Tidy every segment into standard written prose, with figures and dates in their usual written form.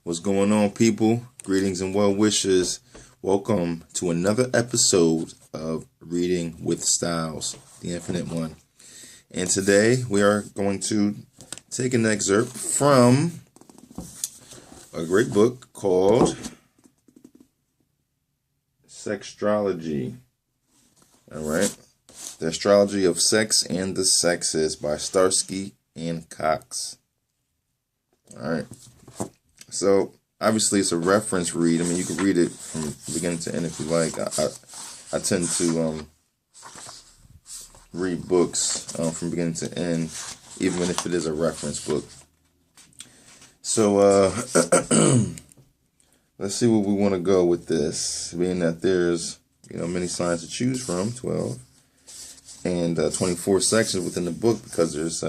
What's going on, people? Greetings and well wishes. Welcome to another episode of Reading with Styles, the Infinite One. And today we are going to take an excerpt from a great book called Sextrology. All right. The Astrology of Sex and the Sexes by Starsky and Cox. All right. So, obviously, it's a reference read. I mean, you can read it from beginning to end if you like. I tend to read books from beginning to end, even if it is a reference book. So, let's see where we want to go with this. Being that there's, many signs to choose from, 12, and 24 sections within the book, because there's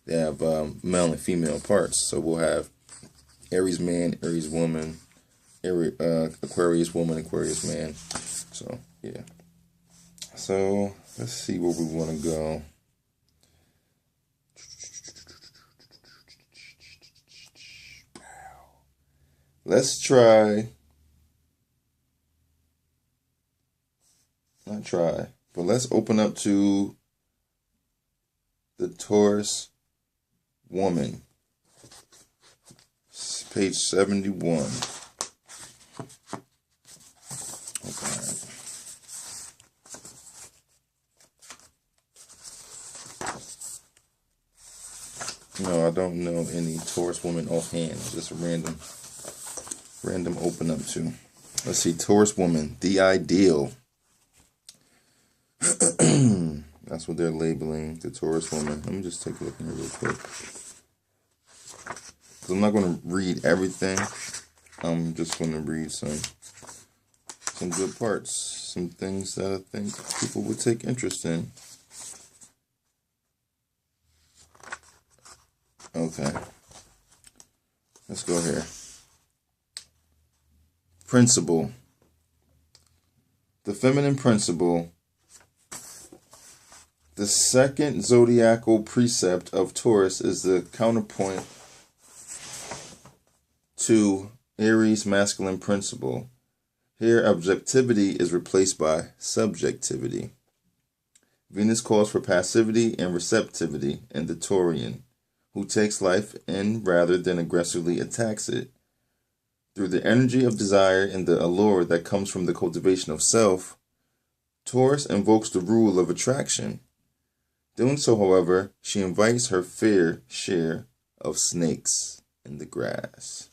they have male and female parts. So we'll have Aries man, Aries woman, Aquarius woman, Aquarius man. So, yeah. So, let's see where we want to go. Let's let's open up to the Taurus woman. Page 71. Okay. No, I don't know any Taurus woman offhand. Just a random open up to. Let's see, Taurus woman, the ideal. That's what they're labeling the Taurus woman. Let me just take a look in here real quick. I'm not going to read everything. I'm just going to read some good parts, some things that I think people would take interest in. Okay, let's go here. Principle. The feminine principle. The second zodiacal precept of Taurus is the counterpoint to Aries' masculine principle. Here, objectivity is replaced by subjectivity. Venus calls for passivity and receptivity in the Taurian, who takes life in rather than aggressively attacks it. Through the energy of desire and the allure that comes from the cultivation of self, Taurus invokes the rule of attraction. Doing so, however, she invites her fair share of snakes in the grass.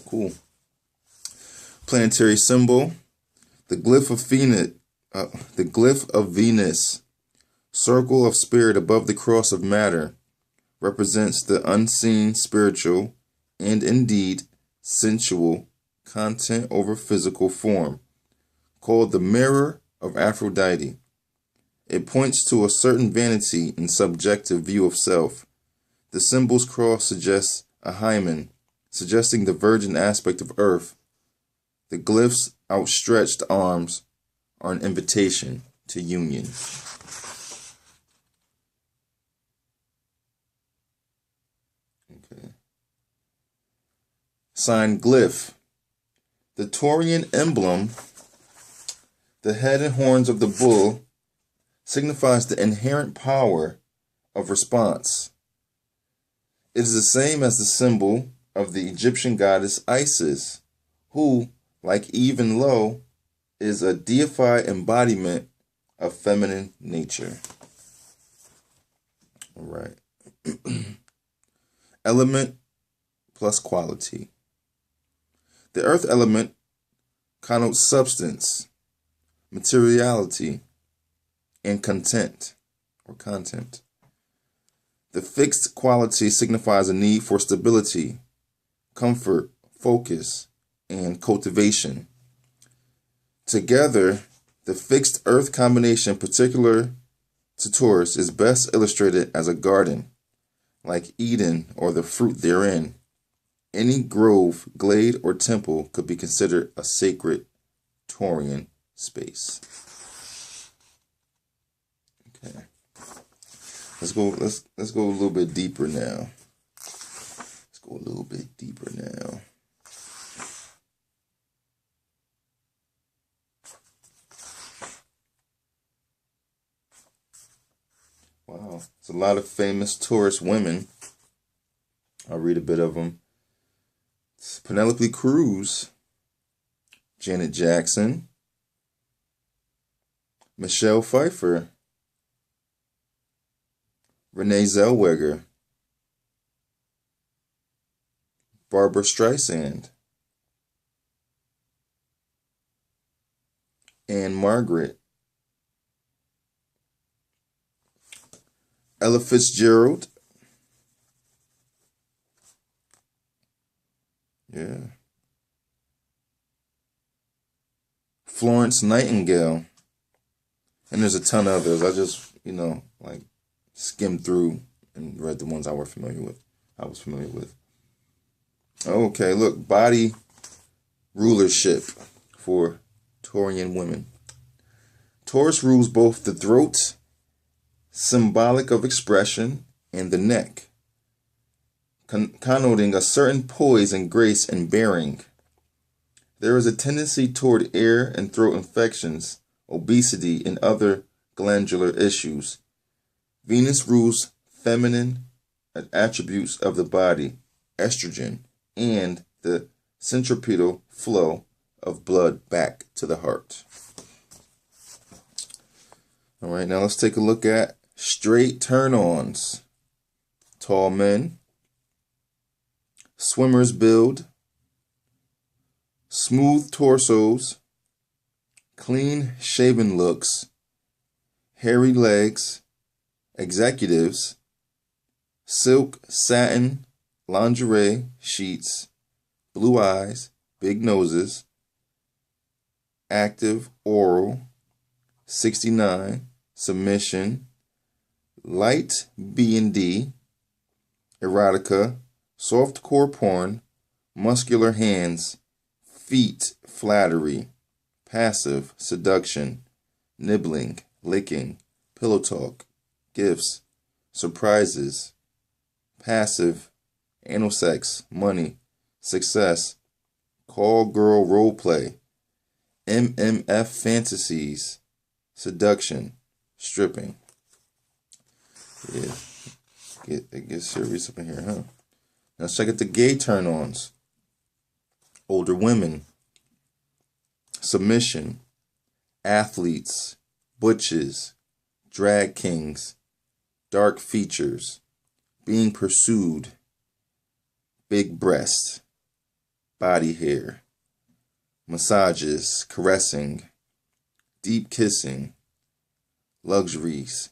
Cool. Planetary symbol. The glyph of Venus, circle of spirit above the cross of matter, represents the unseen spiritual and indeed sensual content over physical form, called the mirror of Aphrodite. It points to a certain vanity and subjective view of self. The symbol's cross suggests a hymen, suggesting the virgin aspect of Earth. The glyph's outstretched arms are an invitation to union. Okay. Sign glyph. The Taurian emblem, the head and horns of the bull, signifies the inherent power of response. It is the same as the symbol of the Egyptian goddess Isis, who, like Eve and Lo, is a deified embodiment of feminine nature. All right. Element plus quality. The earth element connotes substance, materiality, and content. The fixed quality signifies a need for stability, comfort, focus, and cultivation. Together, the fixed earth combination particular to Taurus is best illustrated as a garden, like Eden or the fruit therein. Any grove, glade, or temple could be considered a sacred Taurian space. Okay. Let's go a little bit deeper now. Let's go a little bit deeper now. there's a lot of famous Taurus women. I'll read a bit of them. It's Penelope Cruz, Janet Jackson, Michelle Pfeiffer, Renee Zellweger, Barbara Streisand, Anne Margaret, Ella Fitzgerald, Florence Nightingale, and there's a ton of others. I just, like skimmed through and read the ones I was familiar with. Okay, look, body rulership for Taurian women. Taurus rules both the throat, symbolic of expression, and the neck, connoting a certain poise and grace in bearing. There is a tendency toward ear and throat infections, obesity, and other glandular issues. Venus rules feminine attributes of the body, estrogen, and the centripetal flow of blood back to the heart. All right, now let's take a look at straight turn-ons. Tall men, swimmer's build, smooth torsos, clean shaven looks, hairy legs, executives, silk, satin, lingerie, sheets, blue eyes, big noses, active, oral, 69, submission, light B&D, erotica, softcore porn, muscular hands, feet, flattery, passive, seduction, nibbling, licking, pillow talk, gifts, surprises, passive, anal sex, money, success, call girl role play, MMF fantasies, seduction, stripping. Yeah, it gets serious up in here, huh? Now let's check out the gay turn-ons. Older women, submission, athletes, butches, drag kings, dark features, being pursued, big breasts, body hair, massages, caressing, deep kissing, luxuries,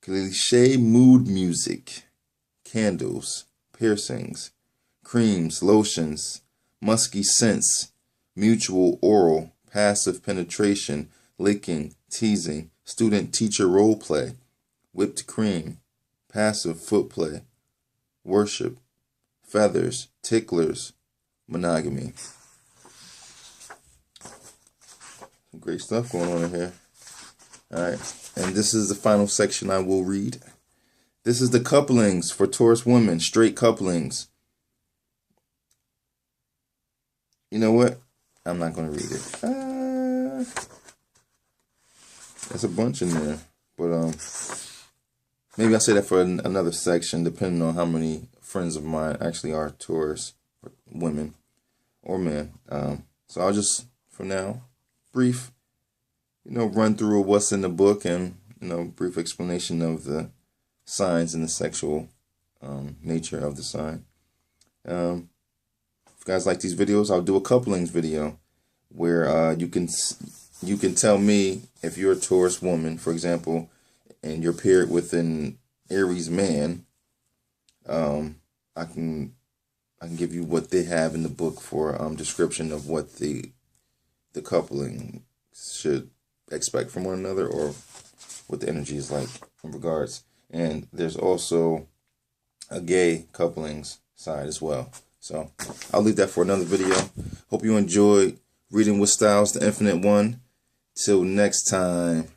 cliche mood music, candles, piercings, creams, lotions, musky scents, mutual oral, passive penetration, licking, teasing, student-teacher role play, whipped cream, passive foot play, worship, feathers, ticklers, monogamy. Some great stuff going on in here. Alright, and this is the final section I will read. This is the couplings for Taurus women, straight couplings. You know what? I'm not going to read it. There's a bunch in there. But maybe I'll say that for another section, depending on how many friends of mine actually are Taurus, or women, or men. So I'll just, for now, brief, run through what's in the book and, brief explanation of the signs and the sexual nature of the sign. If you guys like these videos, I'll do a couplings video where you can tell me if you're a Taurus woman, for example, and you're paired with an Aries man. I can give you what they have in the book for description of what the coupling should expect from one another, or what the energy is like in regards. And there's also a gay couplings side as well. So I'll leave that for another video. Hope you enjoyed reading with Styles, the Infinite One. Till next time.